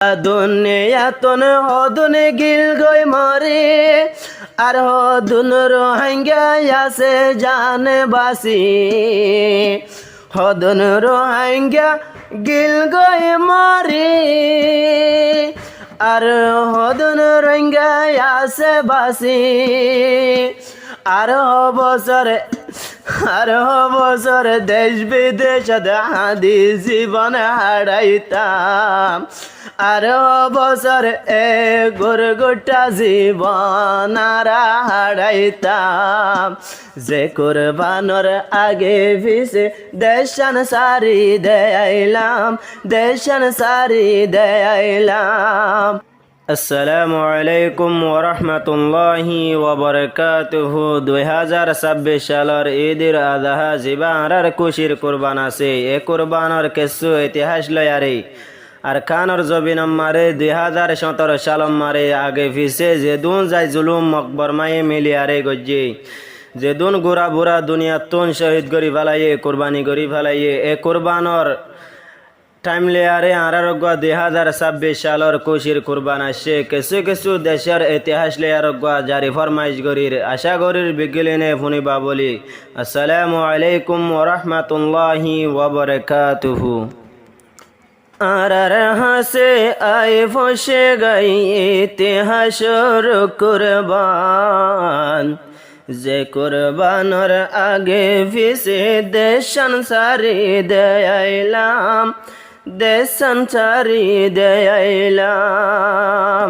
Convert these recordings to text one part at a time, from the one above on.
দুনিয়াতন হদুন গিল গই মরে আর হদুন রোহিঙ্গা আছে জানে বাসি হদুন রোহিঙ্গা গিল গই মরে আর হদুন রোহিঙ্গা আছে বাসি আর বছর দেশ বিদেশত হাদি জীবন হারাইতাম আর বছর গোটা জীবন হারাইতাম যে কুরবানোর আগে পিছে দেশান সারি দেয়াইলাম দেশান সারি দেয়াইলাম। আসসালামু আলাইকুম ওরহমতুল্লাহি ওবরকাতুহু। 2026 সালের ঈদের আজহা জিবারার খুশির কুরবান আছে। এ কুরবানোর কিছু ইতিহাস লয়ারে আর খানোর জবিন মারে 2017 সাল মারে আগে পিছে যেদুন যাই জুলুম মকবর মায়ে মিলিয়ারে গজ্জে যেদুন গোরা বুড়া দুনিয়া তুন শহীদ গরি ফেলাইয়ে কুরবানি গরি ফেলাইয়ে এ কুরবানোর টাইম লেয়ারে আরারোগ্য 2026 সালের খুশির কুরবান আসছে। কিছু কিছু দেশের ইতিহাস লেয়ারোগ্য জারি ফরমাইশ গরির আশা গরির বিগলিনে ফুনিবা বলি। আসসালামু আলাইকুম ওরহমতুল্লাহি ওবরকাতুহু। আর হাসে আই ফসে গাই ইতিহাসর কুরবান যে কুরবানোর আগে পিছে দেশান সারি দেয়াইলাম দেশান সারি দেয়াইলাম।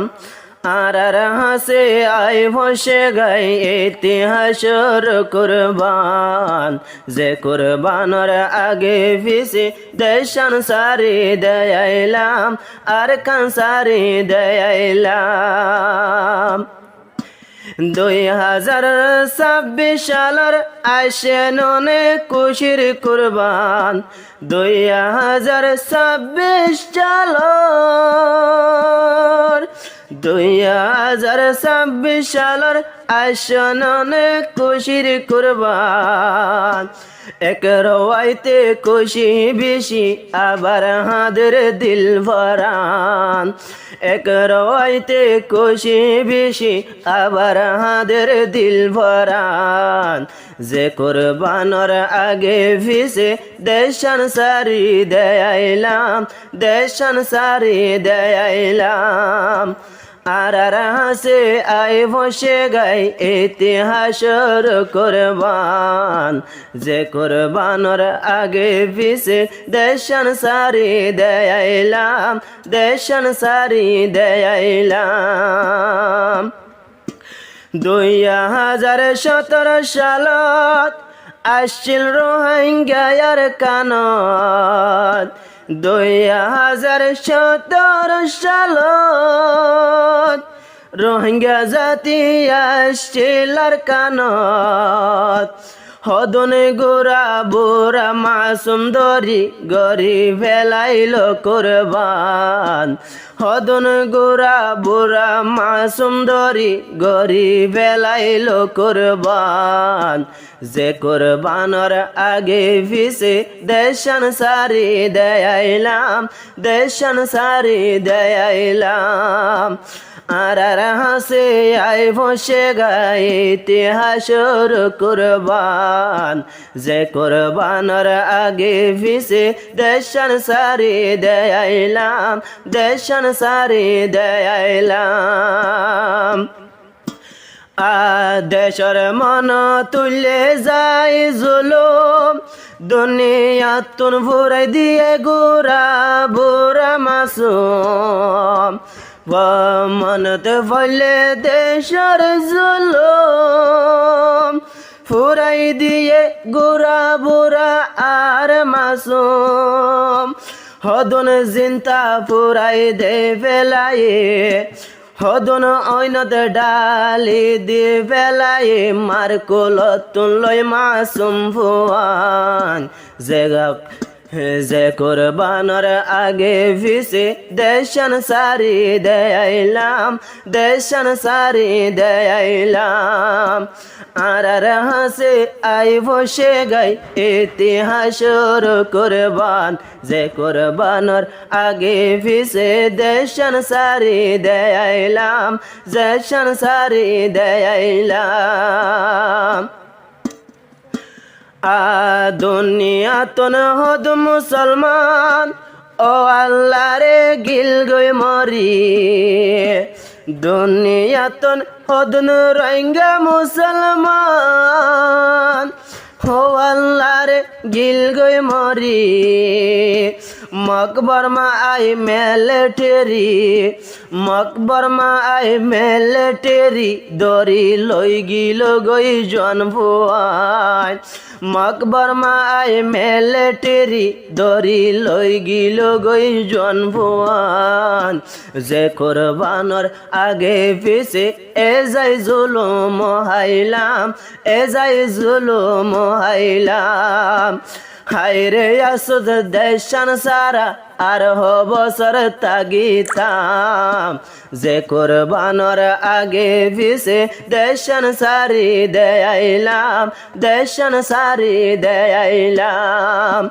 আর হাসে আই ফসে গাই ইতিহাসর কুরবান যে কুরবানোর আগে পিছে দেশান সারি দেয়াইলাম আর কান সারি দেয়াইলাম। 2026 সালের আসে ননে খুশির কুরবান 2026 সালের 2026 সালের আসে ননে খুশির কুরবান এক রওয়াইতে খুশি বেশি আবার হাদের দিল ভরান এক রওয়াইতে খুশি বেশি আবার হাদের দিল ভরান যে কুরবানোর আগে পিছে দেশান সারি দেয়াইলাম দেশান সারি দেয়াইলাম। আর হাসে আই বসে গাই ইতিহাসর কুরবান যে কুরবানোর আগে পিছে দেশান সারি দেয়াইলাম দেশান সারি দেয়াইলাম। 2017 সালত আসছিল রোহিঙ্গার কানত 2017 সালত রোহিঙ্গা জাতি আসছিল কানত হদনে গোরা বুড়া মাসুম দরি গরি ফেলাইল কুরবান হদন গোরা বুড়া মাসুম দরি গরি ফেলাইল কুরবান যে কুরবানোর আগে পিছে দেশান সারি দেয়াইলাম দেশান সারি দেয়াইলাম। আর হাসে আই বসে গাই ইতিহাসর কুরবান যে কুরবানোর আগে পিছে দেশান সারি দেয়াইলাম দেশান সারি দেয়াইলাম। দেশর মন তুলে যাই জুলুম দুনিয়া তুন ভুরাই দিয়ে গোরা বুড়া মাসুম মনতে ফলে দেশর জুলুম ফুরাই দিয়ে গোরা বুড়া আর মাসুম হদন জিন্তা ফুরাই দে ফেলায়ে হদন ঐনত ডালি দি ফেলায়ে মার কোলত তুন লই মাসুম ফুয়ান জেগা যে কোরবানোর আগে ভিসে দেশন সারি দেয়াইলাম, দেশন সারি দেয়াইলাম। আর হাসে আই বসে গাই ইতিহাসর কোরবান, যে কোরবানোর আগে ভিসে দেশন সারি দেয়াইলাম, দেশন সারি দেয়াইলাম। দুনিয়াতন হদ মুসলমান, ও আল্লাহ রে গিল গই মরি। দুনিয়াতন হদ রোহিঙ্গা মুসলমান, ও আল্লাহ রে গিল গই মরি। মকবর মা আই মিলিটারি, মকবর মা আই মিলিটারি, দরি লই গিল গই জনভুয়াই। মকবর মা আই মিলিটারি, দরি লই গিল গই জনভুয়ান। যে কোরবানোর আগে পিছে এ যাই জুলুম হাইলাম, এ যাই জুলুম হাইলাম। হায়রে আসুদ দেশান সারা আর বছর তাগিতাম, যে কোরবানোর আগে পিছে দেশান সারি দেয়াইলাম, দেশান সারি দেয়াইলাম।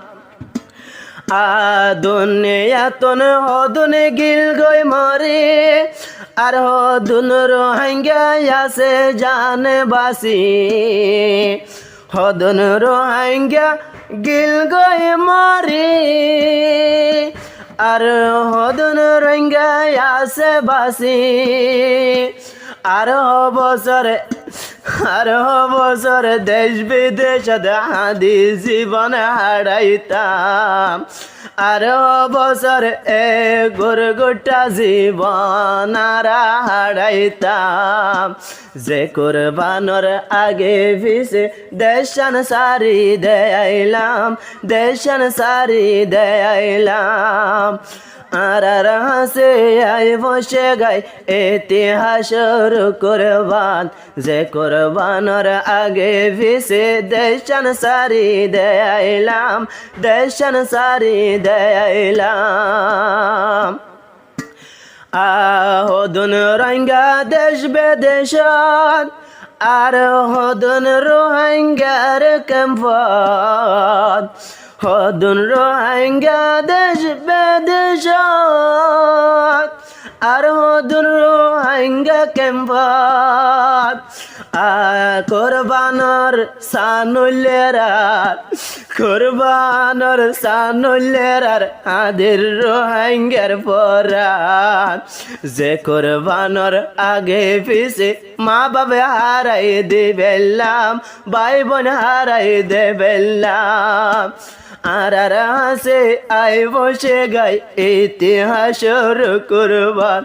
দুনিয়াতন হদুন গিল গই মরে, আর হদুন রোহিঙ্গা আছে জানে বাসি। হদুন রোহিঙ্গা গিল গই মরে, আর হদুন রোহিঙ্গা আছে বাসি। আর বছর দেশ বিদেশত হাদি জীবন হারাইতাম। আর বছর এ গোটা জীবন হারাইতাম। যে কোরবানোর আগে পিছে দেশান সারি দেয়াইলাম, দেশান সারি দেয়াইলাম। আর হাসে আই বসে গাই ইতিহাসর কোরবান, যে কোরবানোর আগে পিছে দেশান সারি দেয়াইলাম, দেশান সারি দেয়াইলাম। হদুন রোহিঙ্গা দেশ বেদেশত, আর হদুন রোহিঙ্গার ক্যাম্পত। হদুন রোহিঙ্গা দেশ বেদেশত, আর হদুন রোহিঙ্গা ক্যাম্পত। কোরবানোর সানুলেরার, কোরবানোর সানুলেরার আদের রোহিঙ্গার পরাণ। যে কোরবানোর আগে পিছে মা বাবা হারাই দেবেলাম, ভাই বোন হারাই দেবেলাম। আর হাসে আই বসে গাই ইতিহাসর কোরবান,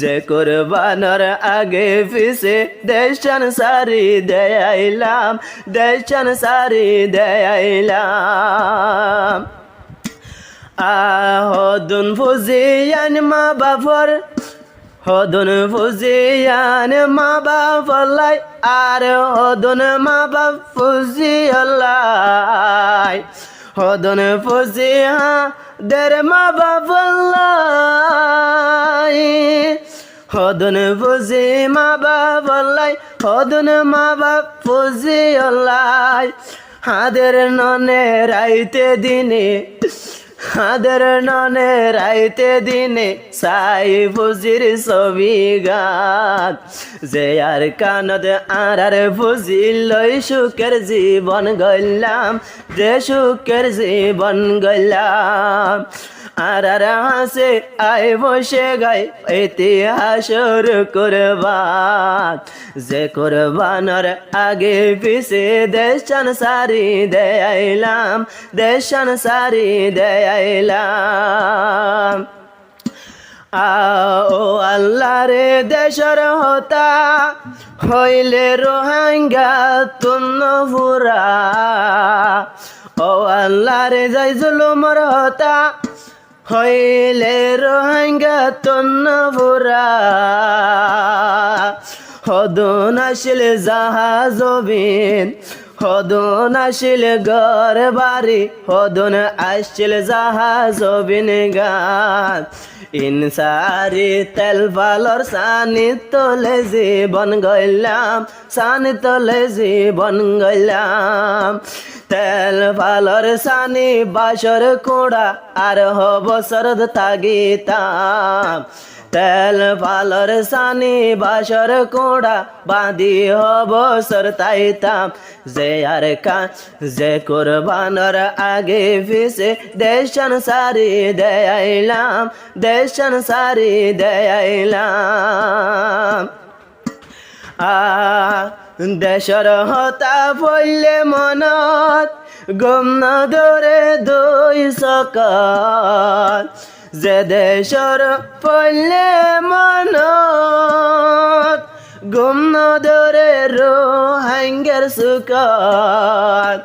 যে কোরবানোর আগে পিছে দেশান সারি দেয়াইলাম, দেশান সারি দেয়াইলাম। হদুন ফুজিয়ান মা বাপর, হদুন ফুজিয়ান মা বাপলাই, আর হদুন মা বাপ ফুজিয়ালাই। হদুন ফুজিয়া দের মা বাপলাই, হদুন ফুজি মা বাপলাই, হদুন মা বাপ ফুজিয়ালাই। হাদের ননে রাইতে দিনে, হাদের ননে রাইতে দিনে সাই ফুজির ছবি গান। যে আর কানত আর ফুজি লই সুখের জীবন গইলাম, যে সুখের জীবন গইলাম। আর হাসে আই বসে গাই ইতিহাসর কোরবান, যে কোরবানোর আগে পিছে দেশান সারি দেয়াইলাম, দেশান সারি দেয়াইলাম। ও আল্লাহ রে দেশর হতা হইলে রোহিঙ্গা তুন্ন ফুরা। ও আল্লাহ রে যাই জুলুমর হতা হইলে রোহিঙ্গা তুন্ন ফুরা। হদুন আসলে জাহাজবিন, হদন আসিল ঘর বাড়ি হদন আসছিল জাহাজ বিনগান ইনসারি তেল ভালর সানি তোলে জীবন গইলাম সানি তোলে জীবন গইলাম তেল ভালর সানি বাসর কোড়া আর বছর তাগিতাম তেল ভালর সানি বাসর কোড়া বাঁধি বছর তাইতাম যে আর কান যে কোরবানর আগে ফিসে দেশন সারি দেয়াইলাম দেশন সারি দেয়াইলাম দেশর হতা পড়লে মনত গম না ধরে দুই সকাল যে দেশর পড়লে মনত গম না ধরে রোহিঙ্গার সুকাল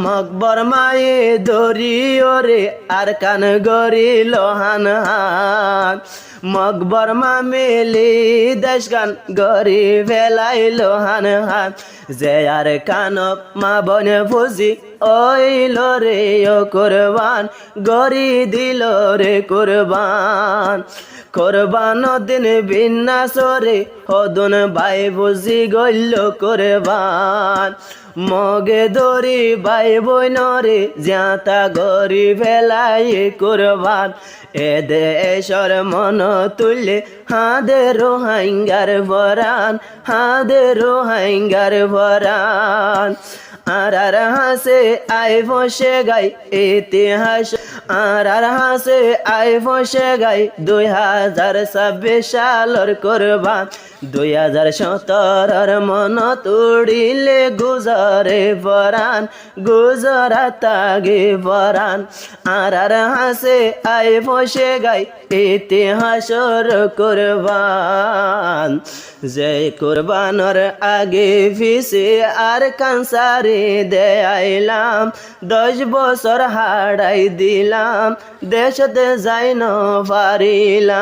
মকবর মায়ে দরি ওরে আর কান গরি লোহান হান মকবর মা মেলি দেশ গান গরি ভেলাই লোহান হান যে আর কানক মা বনে ফুজি ওইল রে ও কোরবান গরি দিল রে কোরবান কোরবান দিন বিন্যাসরে হদন বাই বুঝি গইল কোরবান মগে দরি বাই বইনরে যাতা গরি ভেলাই কোরবান এ দেশর মন তুললে হাদে রোহিঙ্গার ভরান হাদে রোহিঙ্গার ভরান আর হাসে আই বসে গাই ইতিহাস আর হাসে আই বসে গাই 2026 সালর কোরবান 2017 মন তুড়িলে গুজরে ভরান গুজরাত আগে ভরান আর হাসে আই বসে গাই ইতিহাসর কোরবান যে কোরবানর আগে ফিসে আর কানসারি দেয়াইলাম 10 বছর হারাই দিলাম দেশতে যাই ন পারিলাম।